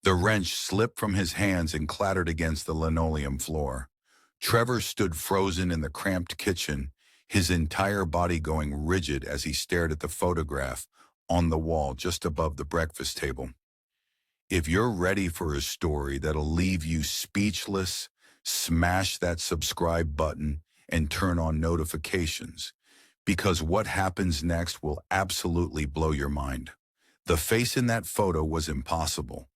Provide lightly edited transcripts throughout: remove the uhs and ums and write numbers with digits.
The wrench slipped from his hands and clattered against the linoleum floor. Trevor stood frozen in the cramped kitchen, his entire body going rigid as he stared at the photograph on the wall just above the breakfast table. If you're ready for a story that'll leave you speechless, smash that subscribe button and turn on notifications, because what happens next will absolutely blow your mind. The face in that photo was impossible.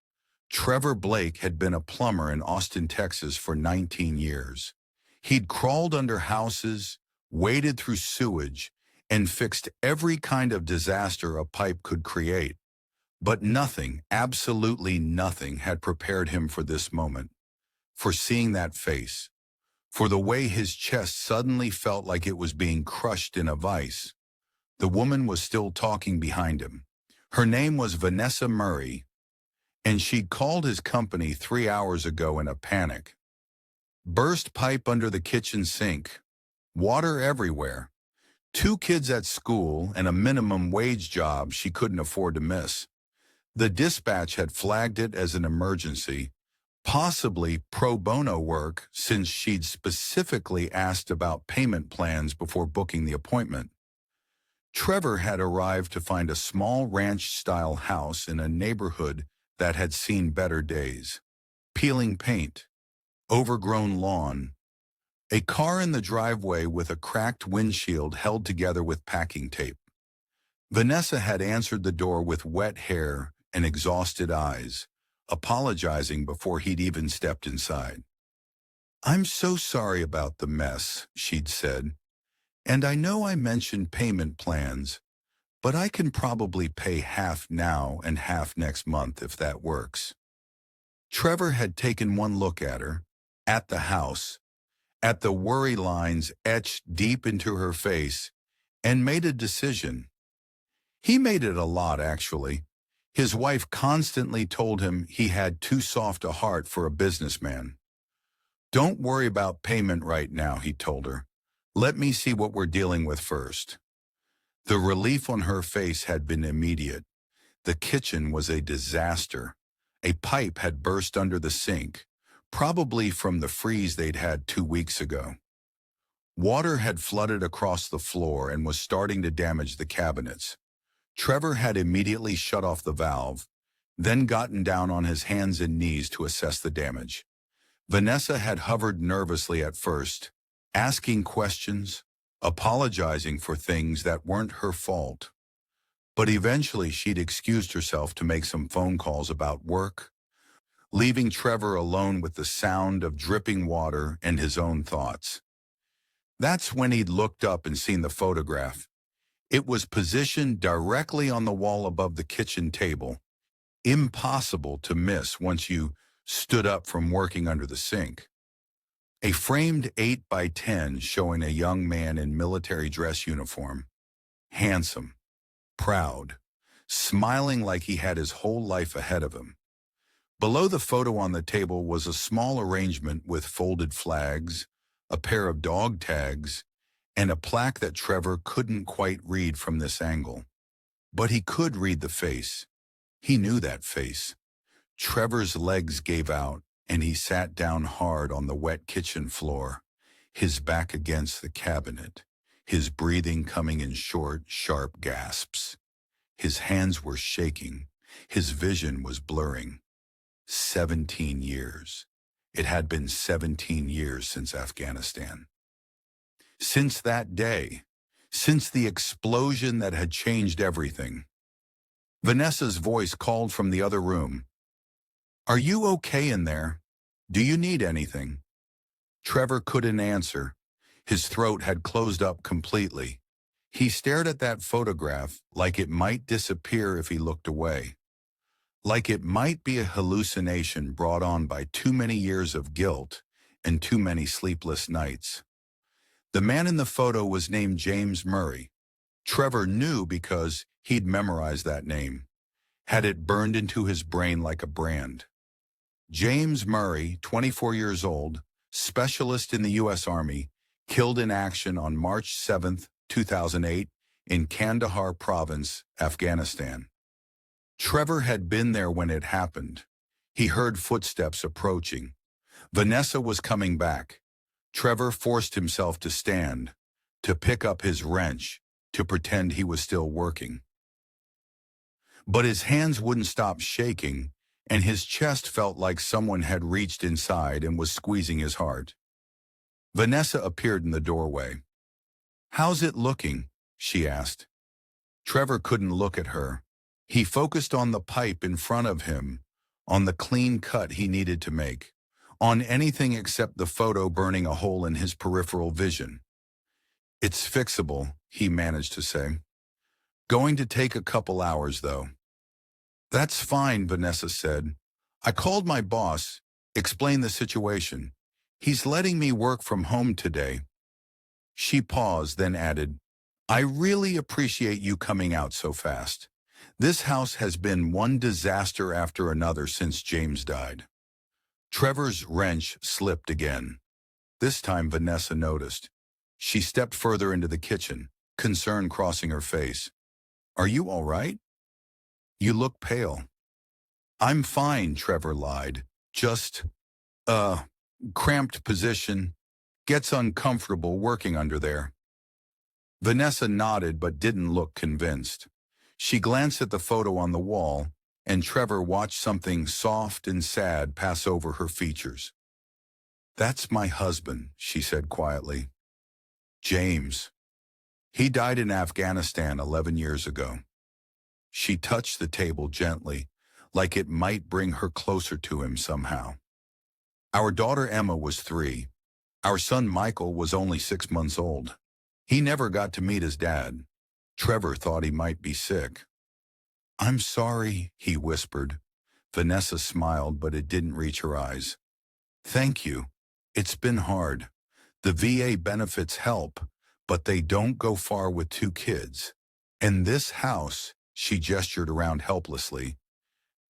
Trevor Blake had been a plumber in Austin, Texas for 19 years. He'd crawled under houses, waded through sewage, and fixed every kind of disaster a pipe could create. But nothing, absolutely nothing, had prepared him for this moment, for seeing that face, for the way his chest suddenly felt like it was being crushed in a vice. The woman was still talking behind him. Her name was Vanessa Murray, and she'd called his company 3 hours ago in a panic. Burst pipe under the kitchen sink, water everywhere, 2 kids at school, and a minimum wage job she couldn't afford to miss. The dispatch had flagged it as an emergency, possibly pro bono work, since she'd specifically asked about payment plans before booking the appointment. Trevor had arrived to find a small ranch-style house in a neighborhood that had seen better days. Peeling paint, overgrown lawn, a car in the driveway with a cracked windshield held together with packing tape. Vanessa had answered the door with wet hair and exhausted eyes, apologizing before he'd even stepped inside. "I'm so sorry about the mess," she'd said, "and I know I mentioned payment plans, but I can probably pay half now and half next month if that works." Trevor had taken one look at her, at the house, at the worry lines etched deep into her face, and made a decision. He made it a lot, actually. His wife constantly told him he had too soft a heart for a businessman. "Don't worry about payment right now," he told her. "Let me see what we're dealing with first." The relief on her face had been immediate. The kitchen was a disaster. A pipe had burst under the sink, probably from the freeze they'd had 2 weeks ago. Water had flooded across the floor and was starting to damage the cabinets. Trevor had immediately shut off the valve, then gotten down on his hands and knees to assess the damage. Vanessa had hovered nervously at first, asking questions, apologizing for things that weren't her fault. But eventually she'd excused herself to make some phone calls about work, leaving Trevor alone with the sound of dripping water and his own thoughts. That's when he'd looked up and seen the photograph. It was positioned directly on the wall above the kitchen table, impossible to miss once you stood up from working under the sink. A framed 8x10 showing a young man in military dress uniform, handsome, proud, smiling like he had his whole life ahead of him. Below the photo on the table was a small arrangement with folded flags, a pair of dog tags, and a plaque that Trevor couldn't quite read from this angle. But he could read the face. He knew that face. Trevor's legs gave out, and he sat down hard on the wet kitchen floor, his back against the cabinet, his breathing coming in short, sharp gasps. His hands were shaking. His vision was blurring. 17 years. It had been 17 years since Afghanistan. Since that day, since the explosion that had changed everything. Vanessa's voice called from the other room. "Are you okay in there? Do you need anything?" Trevor couldn't answer. His throat had closed up completely. He stared at that photograph like it might disappear if he looked away. Like it might be a hallucination brought on by too many years of guilt and too many sleepless nights. The man in the photo was named James Murray. Trevor knew because he'd memorized that name, had it burned into his brain like a brand. James Murray, 24 years old, specialist in the U.S. Army, killed in action on March 7, 2008, in Kandahar Province, Afghanistan. Trevor had been there when it happened. He heard footsteps approaching. Vanessa was coming back. Trevor forced himself to stand, to pick up his wrench, to pretend he was still working. But his hands wouldn't stop shaking, and his chest felt like someone had reached inside and was squeezing his heart. Vanessa appeared in the doorway. "How's it looking?" she asked. Trevor couldn't look at her. He focused on the pipe in front of him, on the clean cut he needed to make, on anything except the photo burning a hole in his peripheral vision. "It's fixable," he managed to say. "Going to take a couple hours, though." "That's fine," Vanessa said. "I called my boss, explained the situation. He's letting me work from home today." She paused, then added, "I really appreciate you coming out so fast. This house has been one disaster after another since James died." Trevor's wrench slipped again. This time Vanessa noticed. She stepped further into the kitchen, concern crossing her face. "Are you all right? You look pale." "I'm fine," Trevor lied. "Just, cramped position. Gets uncomfortable working under there." Vanessa nodded but didn't look convinced. She glanced at the photo on the wall, and Trevor watched something soft and sad pass over her features. "That's my husband," she said quietly. "James. He died in Afghanistan 11 years ago." She touched the table gently, like it might bring her closer to him somehow. "Our daughter Emma was 3. Our son Michael was only 6 months old. He never got to meet his dad. Trevor thought he might be sick." "I'm sorry," he whispered. Vanessa smiled, but it didn't reach her eyes. "Thank you. It's been hard. The VA benefits help, but they don't go far with 2 kids. And this house," she gestured around helplessly.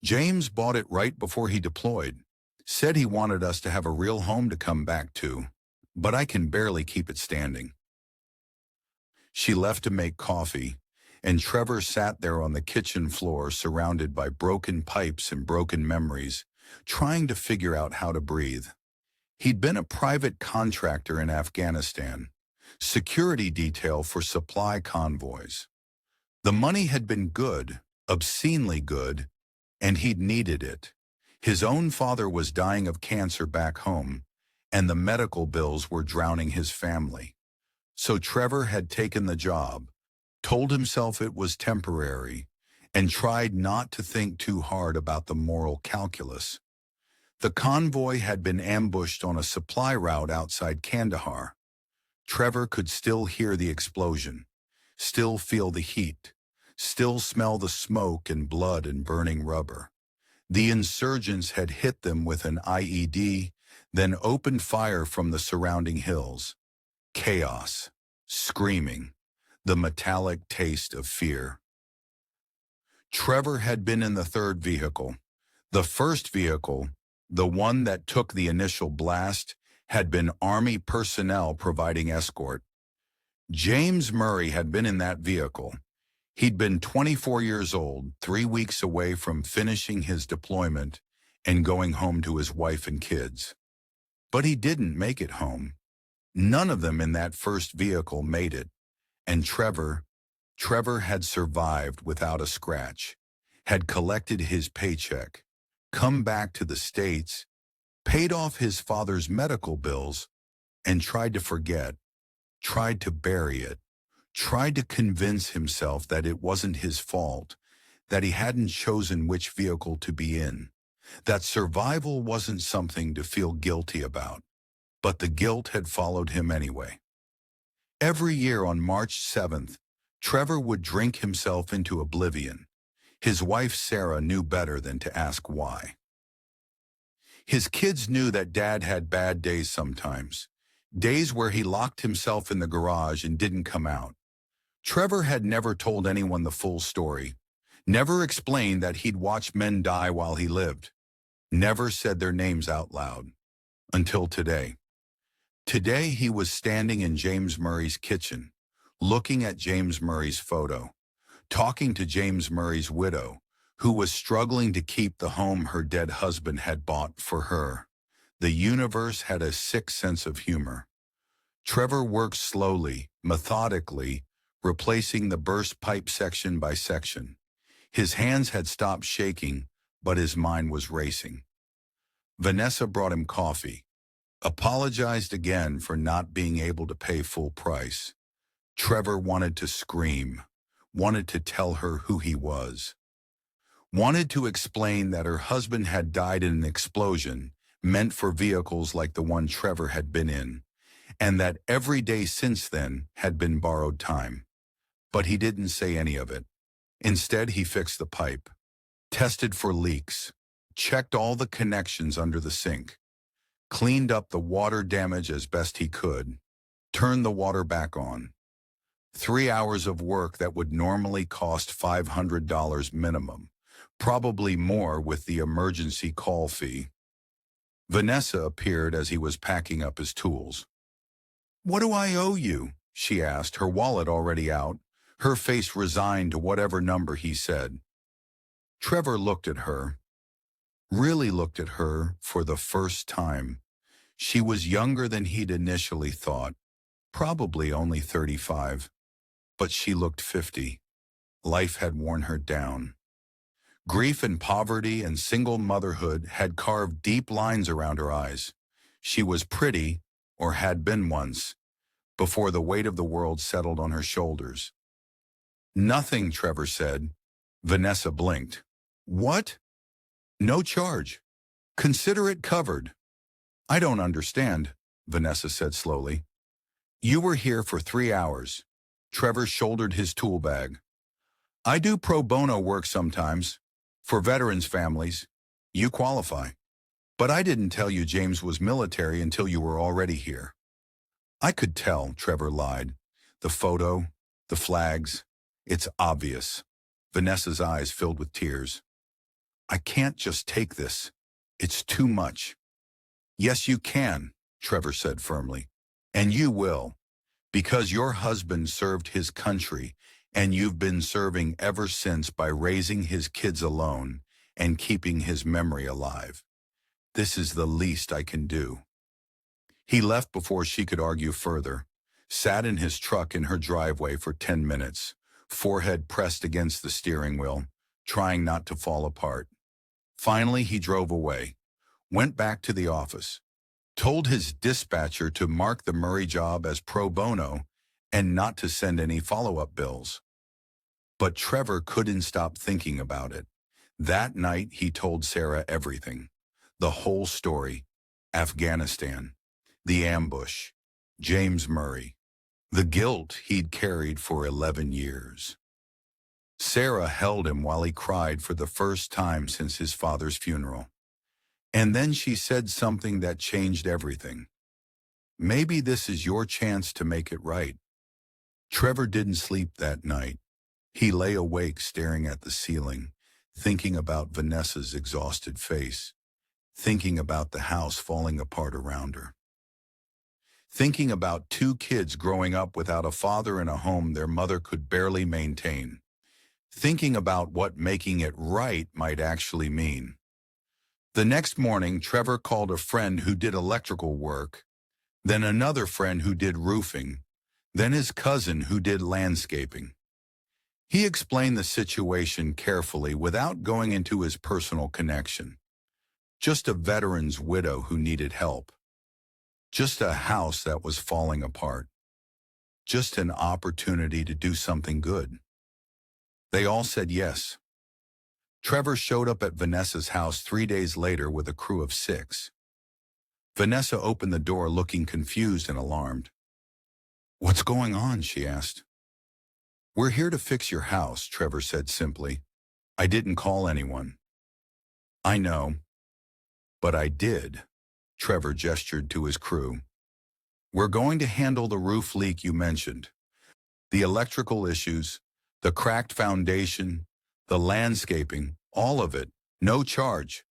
"James bought it right before he deployed. Said he wanted us to have a real home to come back to, but I can barely keep it standing." She left to make coffee, and Trevor sat there on the kitchen floor surrounded by broken pipes and broken memories, trying to figure out how to breathe. He'd been a private contractor in Afghanistan, security detail for supply convoys. The money had been good, obscenely good, and he'd needed it. His own father was dying of cancer back home, and the medical bills were drowning his family. So Trevor had taken the job, told himself it was temporary, and tried not to think too hard about the moral calculus. The convoy had been ambushed on a supply route outside Kandahar. Trevor could still hear the explosion, still feel the heat, still smell the smoke and blood and burning rubber. The insurgents had hit them with an IED, then opened fire from the surrounding hills. Chaos, screaming, the metallic taste of fear. Trevor had been in the third vehicle. The first vehicle, the one that took the initial blast, had been Army personnel providing escort. James Murray had been in that vehicle. He'd been 24 years old, 3 weeks away from finishing his deployment and going home to his wife and kids. But he didn't make it home. None of them in that first vehicle made it, and Trevor had survived without a scratch, had collected his paycheck, come back to the States, paid off his father's medical bills, and tried to forget, tried to bury it, tried to convince himself that it wasn't his fault, that he hadn't chosen which vehicle to be in, that survival wasn't something to feel guilty about. But the guilt had followed him anyway. Every year on March 7th, Trevor would drink himself into oblivion. His wife Sarah knew better than to ask why. His kids knew that Dad had bad days sometimes, days where he locked himself in the garage and didn't come out. Trevor had never told anyone the full story, never explained that he'd watched men die while he lived, never said their names out loud. Until today. Today he was standing in James Murray's kitchen, looking at James Murray's photo, talking to James Murray's widow, who was struggling to keep the home her dead husband had bought for her. The universe had a sick sense of humor. Trevor worked slowly, methodically, replacing the burst pipe section by section. His hands had stopped shaking, but his mind was racing. Vanessa brought him coffee, apologized again for not being able to pay full price. Trevor wanted to scream, wanted to tell her who he was, wanted to explain that her husband had died in an explosion meant for vehicles like the one Trevor had been in, and that every day since then had been borrowed time. But he didn't say any of it. Instead, he fixed the pipe, tested for leaks, checked all the connections under the sink, cleaned up the water damage as best he could, turned the water back on. 3 hours of work that would normally cost $500 minimum, probably more with the emergency call fee. Vanessa appeared as he was packing up his tools. "What do I owe you?" she asked, her wallet already out, her face resigned to whatever number he said. Trevor looked at her, really looked at her for the first time. She was younger than he'd initially thought, probably only 35, but she looked 50. Life had worn her down. Grief and poverty and single motherhood had carved deep lines around her eyes. She was pretty, or had been once, before the weight of the world settled on her shoulders. "Nothing," Trevor said. Vanessa blinked. "What?" "No charge. Consider it covered." "I don't understand," Vanessa said slowly. "You were here for 3 hours." Trevor shouldered his tool bag. "I do pro bono work sometimes, for veterans' families. You qualify. But I didn't tell you James was military until you were already here." "I could tell," Trevor lied. "The photo, the flags, it's obvious." Vanessa's eyes filled with tears. "I can't just take this. It's too much." "Yes, you can," Trevor said firmly. "And you will, because your husband served his country, and you've been serving ever since by raising his kids alone and keeping his memory alive. This is the least I can do." He left before she could argue further, sat in his truck in her driveway for 10 minutes, forehead pressed against the steering wheel, trying not to fall apart. Finally, he drove away, went back to the office, told his dispatcher to mark the Murray job as pro bono and not to send any follow-up bills. But Trevor couldn't stop thinking about it. That night, he told Sarah everything. The whole story. Afghanistan. The ambush. James Murray. The guilt he'd carried for 11 years. Sarah held him while he cried for the first time since his father's funeral. And then she said something that changed everything. "Maybe this is your chance to make it right." Trevor didn't sleep that night. He lay awake staring at the ceiling, thinking about Vanessa's exhausted face, thinking about the house falling apart around her, thinking about 2 kids growing up without a father in a home their mother could barely maintain, thinking about what making it right might actually mean. The next morning, Trevor called a friend who did electrical work, then another friend who did roofing, then his cousin who did landscaping. He explained the situation carefully without going into his personal connection. Just a veteran's widow who needed help. Just a house that was falling apart. Just an opportunity to do something good. They all said yes. Trevor showed up at Vanessa's house 3 days later with a crew of 6. Vanessa opened the door looking confused and alarmed. "What's going on?" she asked. "We're here to fix your house," Trevor said simply. "I didn't call anyone." "I know, but I did," Trevor gestured to his crew. "We're going to handle the roof leak you mentioned, the electrical issues, the cracked foundation, the landscaping, all of it, no charge."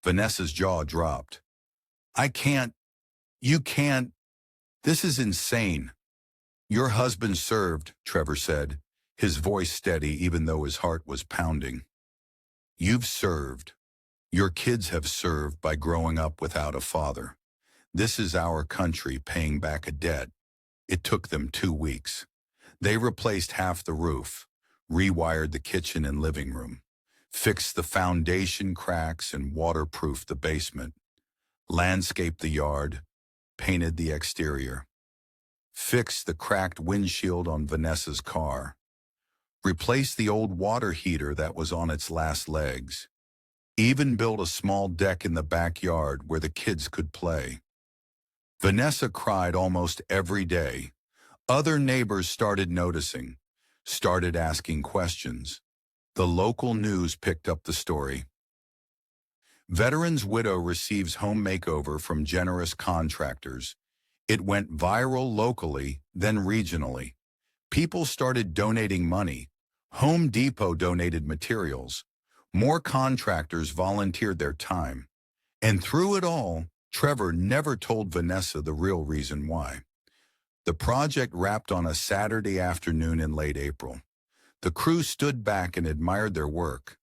Vanessa's jaw dropped. "I can't. You can't. This is insane." "Your husband served," Trevor said, his voice steady even though his heart was pounding. You've served. Your kids have served by growing up without a father. This is our country paying back a debt. It took them 2 weeks. They replaced half the roof, rewired the kitchen and living room, fixed the foundation cracks and waterproofed the basement, landscaped the yard, painted the exterior, fixed the cracked windshield on Vanessa's car, replaced the old water heater that was on its last legs, even built a small deck in the backyard where the kids could play. Vanessa cried almost every day. Other neighbors started noticing, started asking questions. The local news picked up the story. Veteran's widow receives home makeover from generous contractors. It went viral locally, then regionally. People started donating money. Home Depot donated materials. More contractors volunteered their time. And through it all, Trevor never told Vanessa the real reason why. The project wrapped on a Saturday afternoon in late April. The crew stood back and admired their work.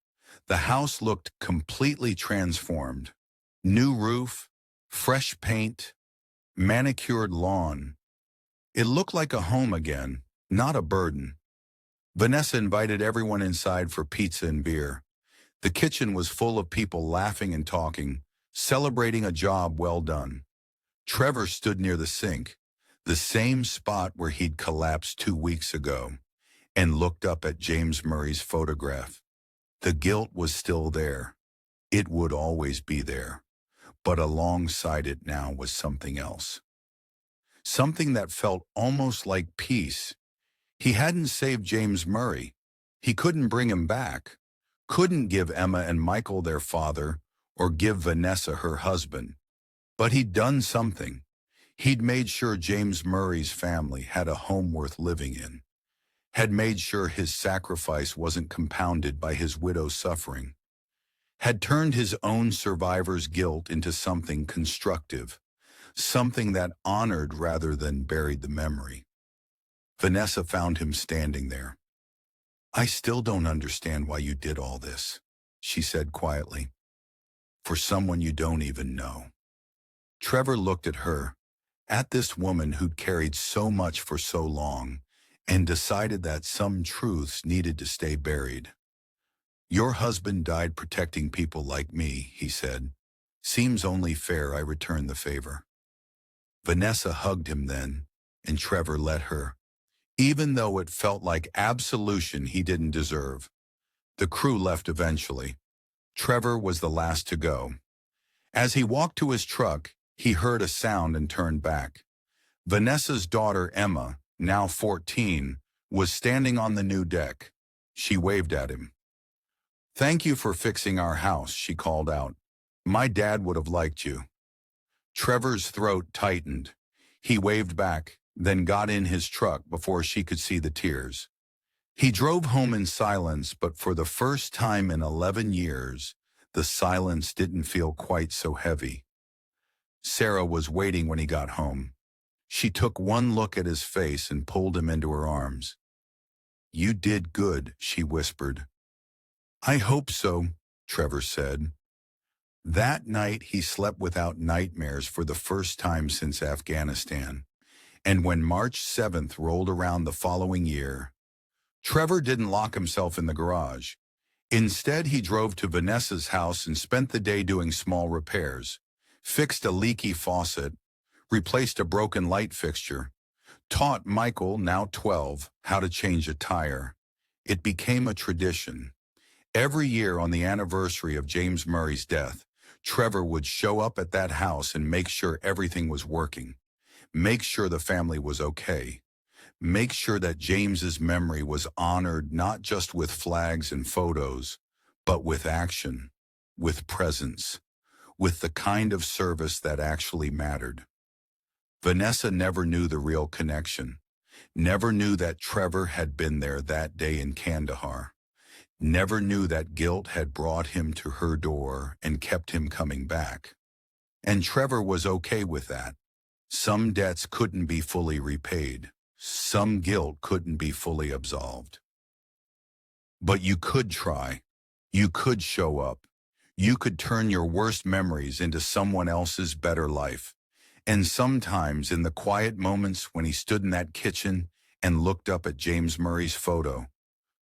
The house looked completely transformed. New roof, fresh paint, manicured lawn. It looked like a home again, not a burden. Vanessa invited everyone inside for pizza and beer. The kitchen was full of people laughing and talking, celebrating a job well done. Trevor stood near the sink, the same spot where he'd collapsed 2 weeks ago, and looked up at James Murray's photograph. The guilt was still there. It would always be there. But alongside it now was something else. Something that felt almost like peace. He hadn't saved James Murray. He couldn't bring him back. Couldn't give Emma and Michael their father, or give Vanessa her husband. But he'd done something. He'd made sure James Murray's family had a home worth living in. Had made sure his sacrifice wasn't compounded by his widow's suffering. Had turned his own survivor's guilt into something constructive, something that honored rather than buried the memory. Vanessa found him standing there. "I still don't understand why you did all this," she said quietly. "For someone you don't even know." Trevor looked at her, at this woman who'd carried so much for so long, and decided that some truths needed to stay buried. "Your husband died protecting people like me," he said. "Seems only fair I return the favor." Vanessa hugged him then, and Trevor let her, even though it felt like absolution he didn't deserve. The crew left eventually. Trevor was the last to go. As he walked to his truck, he heard a sound and turned back. Vanessa's daughter, Emma, now 14, was standing on the new deck. She waved at him. "Thank you for fixing our house," she called out. "My dad would have liked you." Trevor's throat tightened. He waved back, then got in his truck before she could see the tears. He drove home in silence, but for the first time in 11 years, the silence didn't feel quite so heavy. Sarah was waiting when he got home. She took one look at his face and pulled him into her arms. "You did good," she whispered. "I hope so," Trevor said. That night he slept without nightmares for the first time since Afghanistan. And when March 7th rolled around the following year, Trevor didn't lock himself in the garage. Instead, he drove to Vanessa's house and spent the day doing small repairs, fixed a leaky faucet, replaced a broken light fixture, taught Michael, now 12, how to change a tire. It became a tradition. Every year on the anniversary of James Murray's death, Trevor would show up at that house and make sure everything was working, make sure the family was okay, make sure that James's memory was honored not just with flags and photos, but with action, with presence, with the kind of service that actually mattered. Vanessa never knew the real connection, never knew that Trevor had been there that day in Kandahar, never knew that guilt had brought him to her door and kept him coming back. And Trevor was okay with that. Some debts couldn't be fully repaid. Some guilt couldn't be fully absolved. But you could try. You could show up. You could turn your worst memories into someone else's better life. And sometimes in the quiet moments when he stood in that kitchen and looked up at James Murray's photo,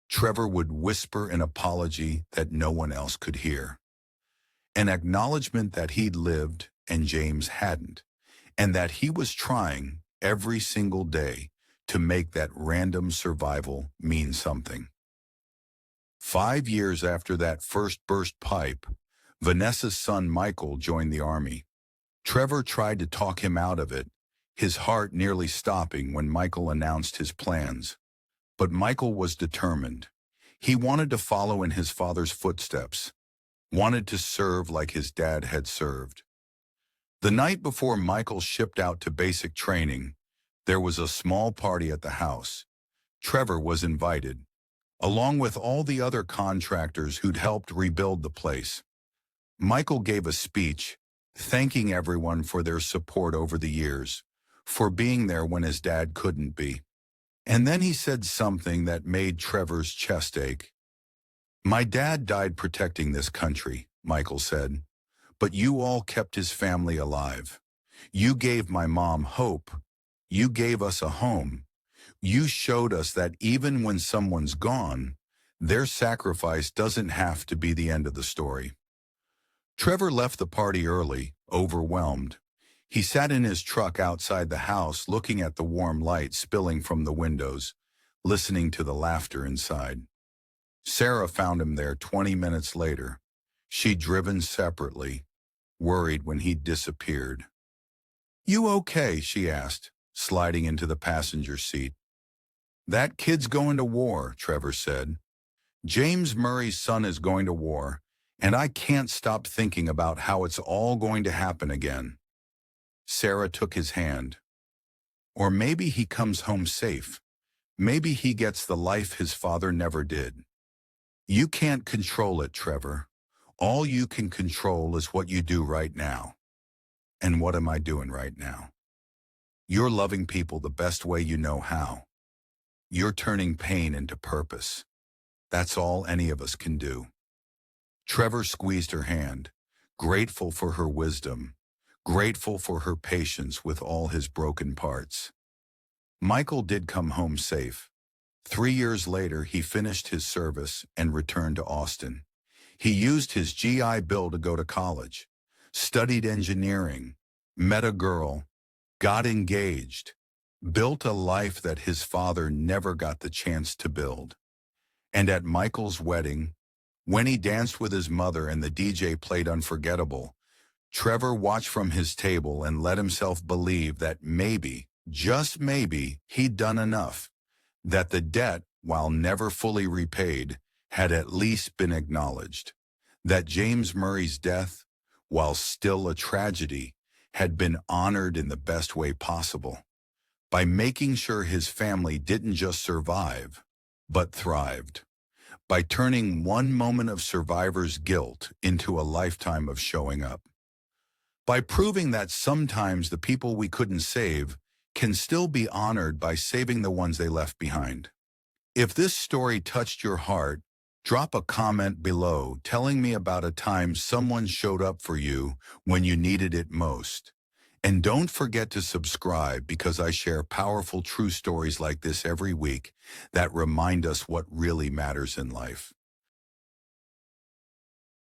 Trevor would whisper an apology that no one else could hear. An acknowledgement that he'd lived and James hadn't, and that he was trying every single day to make that random survival mean something. 5 years after that first burst pipe, Vanessa's son Michael joined the army. Trevor tried to talk him out of it, his heart nearly stopping when Michael announced his plans. But Michael was determined. He wanted to follow in his father's footsteps, wanted to serve like his dad had served. The night before Michael shipped out to basic training, there was a small party at the house. Trevor was invited, along with all the other contractors who'd helped rebuild the place. Michael gave a speech, thanking everyone for their support over the years, for being there when his dad couldn't be. And then he said something that made Trevor's chest ache. "My dad died protecting this country," Michael said, "but you all kept his family alive. You gave my mom hope. You gave us a home. You showed us that even when someone's gone, their sacrifice doesn't have to be the end of the story." Trevor left the party early, overwhelmed. He sat in his truck outside the house looking at the warm light spilling from the windows, listening to the laughter inside. Sarah found him there 20 minutes later. She'd driven separately, worried when he'd disappeared. "You okay?" she asked, sliding into the passenger seat. "That kid's going to war," Trevor said. "James Murray's son is going to war, and I can't stop thinking about how it's all going to happen again." Sarah took his hand. "Or maybe he comes home safe. Maybe he gets the life his father never did." "You can't control it, Trevor. All you can control is what you do right now." "And what am I doing right now?" "You're loving people the best way you know how. You're turning pain into purpose. That's all any of us can do." Trevor squeezed her hand, grateful for her wisdom, grateful for her patience with all his broken parts. Michael did come home safe. 3 years later, he finished his service and returned to Austin. He used his GI Bill to go to college, studied engineering, met a girl, got engaged, built a life that his father never got the chance to build. And at Michael's wedding, when he danced with his mother and the DJ played Unforgettable, Trevor watched from his table and let himself believe that maybe, just maybe, he'd done enough, that the debt, while never fully repaid, had at least been acknowledged, that James Murray's death, while still a tragedy, had been honored in the best way possible, by making sure his family didn't just survive, but thrived, by turning one moment of survivor's guilt into a lifetime of showing up, by proving that sometimes the people we couldn't save can still be honored by saving the ones they left behind. If this story touched your heart, drop a comment below telling me about a time someone showed up for you when you needed it most. And don't forget to subscribe because I share powerful true stories like this every week that remind us what really matters in life.